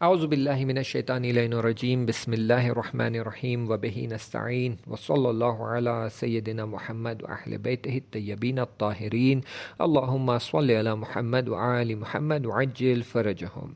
اعوذ باللہ من الشیطان الرجیم بسم اللہ الرحمن الرحیم وبہ نستعین وصلی اللہ علی سیدنا محمد واہل بیتہ الطیبین الطاہرین اللہم صلی علی محمد وآل محمد وعجل فرجہم۔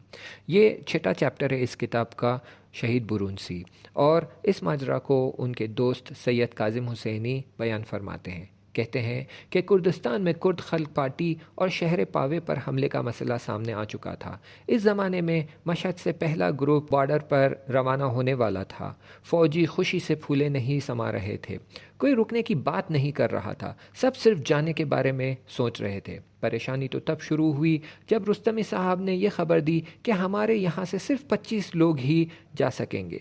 یہ چھٹا چیپٹر ہے اس کتاب کا، شہید برونسی، اور اس ماجرا کو ان کے دوست سید کاظم حسینی بیان فرماتے ہیں۔ کہتے ہیں کہ کردستان میں کرد خلق پارٹی اور شہر پاوے پر حملے کا مسئلہ سامنے آ چکا تھا۔ اس زمانے میں مشہد سے پہلا گروپ بارڈر پر روانہ ہونے والا تھا۔ فوجی خوشی سے پھولے نہیں سما رہے تھے، کوئی رکنے کی بات نہیں کر رہا تھا، سب صرف جانے کے بارے میں سوچ رہے تھے۔ پریشانی تو تب شروع ہوئی جب رستمی صاحب نے یہ خبر دی کہ ہمارے یہاں سے صرف 25 لوگ ہی جا سکیں گے۔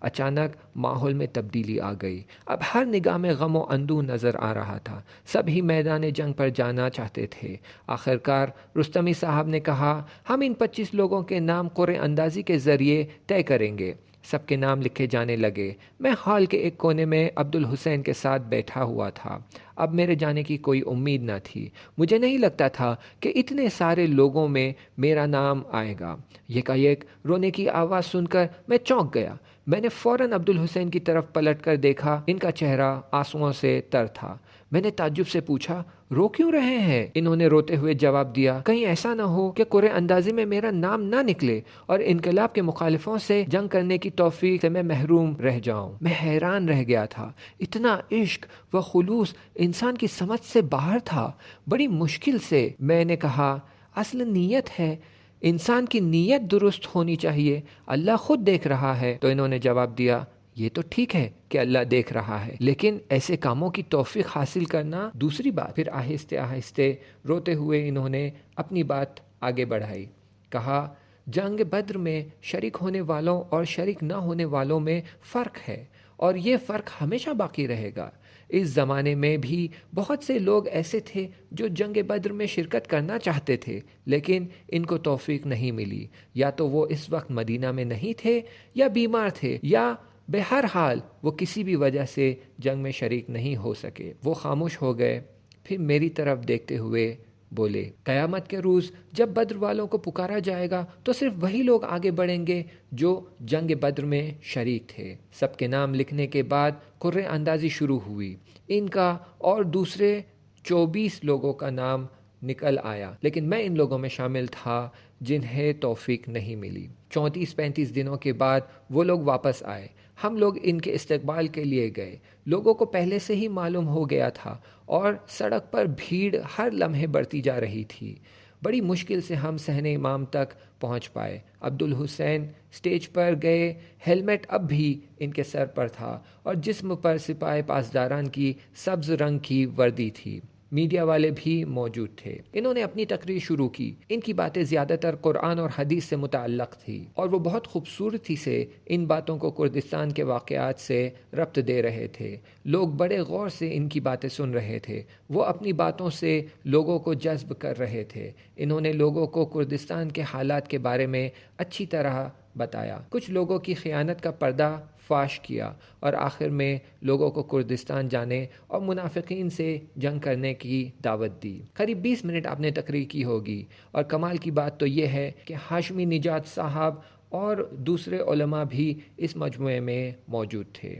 اچانک ماحول میں تبدیلی آ گئی، اب ہر نگاہ میں غم و اندوہ نظر آ رہا تھا، سب ہی میدان جنگ پر جانا چاہتے تھے۔ آخرکار رستمی صاحب نے کہا، ہم ان 25 لوگوں کے نام قرعہ اندازی کے ذریعے طے کریں گے۔ سب کے نام لکھے جانے لگے۔ میں ہال کے ایک کونے میں عبدالحسین کے ساتھ بیٹھا ہوا تھا۔ اب میرے جانے کی کوئی امید نہ تھی، مجھے نہیں لگتا تھا کہ اتنے سارے لوگوں میں میرا نام آئے گا۔ یکایک رونے کی آواز سن کر میں چونک گیا۔ میں نے فوراً عبدالحسین کی طرف پلٹ کر دیکھا، ان کا چہرہ آنسوؤں سے تر تھا۔ میں نے تعجب سے پوچھا، رو کیوں رہے ہیں؟ انہوں نے روتے ہوئے جواب دیا، کہیں ایسا نہ ہو کہ قرعہ اندازی میں میرا نام نہ نکلے اور انقلاب کے مخالفوں سے جنگ کرنے کی توفیق سے میں محروم رہ جاؤں۔ میں حیران رہ گیا تھا، اتنا عشق و خلوص انسان کی سمجھ سے باہر تھا۔ بڑی مشکل سے میں نے کہا، اصل نیت ہے، انسان کی نیت درست ہونی چاہیے، اللہ خود دیکھ رہا ہے۔ تو انہوں نے جواب دیا، یہ تو ٹھیک ہے کہ اللہ دیکھ رہا ہے، لیکن ایسے کاموں کی توفیق حاصل کرنا دوسری بات۔ پھر آہستہ آہستہ روتے ہوئے انہوں نے اپنی بات آگے بڑھائی، کہا، جنگ بدر میں شریک ہونے والوں اور شریک نہ ہونے والوں میں فرق ہے، اور یہ فرق ہمیشہ باقی رہے گا۔ اس زمانے میں بھی بہت سے لوگ ایسے تھے جو جنگ بدر میں شرکت کرنا چاہتے تھے، لیکن ان کو توفیق نہیں ملی، یا تو وہ اس وقت مدینہ میں نہیں تھے، یا بیمار تھے، یا بہرحال وہ کسی بھی وجہ سے جنگ میں شریک نہیں ہو سکے۔ وہ خاموش ہو گئے، پھر میری طرف دیکھتے ہوئے بولے، قیامت کے روز جب بدر والوں کو پکارا جائے گا تو صرف وہی لوگ آگے بڑھیں گے جو جنگ بدر میں شریک تھے۔ سب کے نام لکھنے کے بعد قرعہ اندازی شروع ہوئی۔ ان کا اور دوسرے 24 لوگوں کا نام نکل آیا، لیکن میں ان لوگوں میں شامل تھا جنہیں توفیق نہیں ملی۔ 34-35 دنوں کے بعد وہ لوگ واپس آئے۔ ہم لوگ ان کے استقبال کے لیے گئے۔ لوگوں کو پہلے سے ہی معلوم ہو گیا تھا اور سڑک پر بھیڑ ہر لمحے بڑھتی جا رہی تھی۔ بڑی مشکل سے ہم صحن امام تک پہنچ پائے۔ عبدالحسین سٹیج پر گئے، ہیلمٹ اب بھی ان کے سر پر تھا اور جسم پر سپاہی پاسداران کی سبز رنگ کی وردی تھی۔ میڈیا والے بھی موجود تھے۔ انہوں نے اپنی تقریر شروع کی۔ ان کی باتیں زیادہ تر قرآن اور حدیث سے متعلق تھی، اور وہ بہت خوبصورتی سے ان باتوں کو کردستان کے واقعات سے ربط دے رہے تھے۔ لوگ بڑے غور سے ان کی باتیں سن رہے تھے، وہ اپنی باتوں سے لوگوں کو جذب کر رہے تھے۔ انہوں نے لوگوں کو کردستان کے حالات کے بارے میں اچھی طرح بتایا، کچھ لوگوں کی خیانت کا پردہ فاش کیا، اور آخر میں لوگوں کو کردستان جانے اور منافقین سے جنگ کرنے کی دعوت دی۔ قریب 20 منٹ آپ نے تقریر کی ہوگی، اور کمال کی بات تو یہ ہے کہ ہاشمی نجات صاحب اور دوسرے علماء بھی اس مجموعے میں موجود تھے۔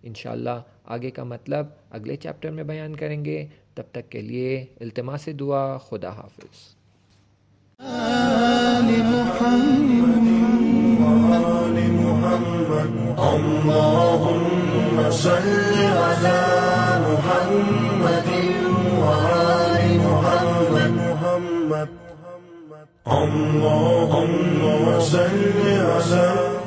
انشاءاللہ آگے کا مطلب اگلے چیپٹر میں بیان کریں گے۔ تب تک کے لیے التماس دعا، خدا حافظ۔ اللهم صل على محمد وآل محمد اللهم صل على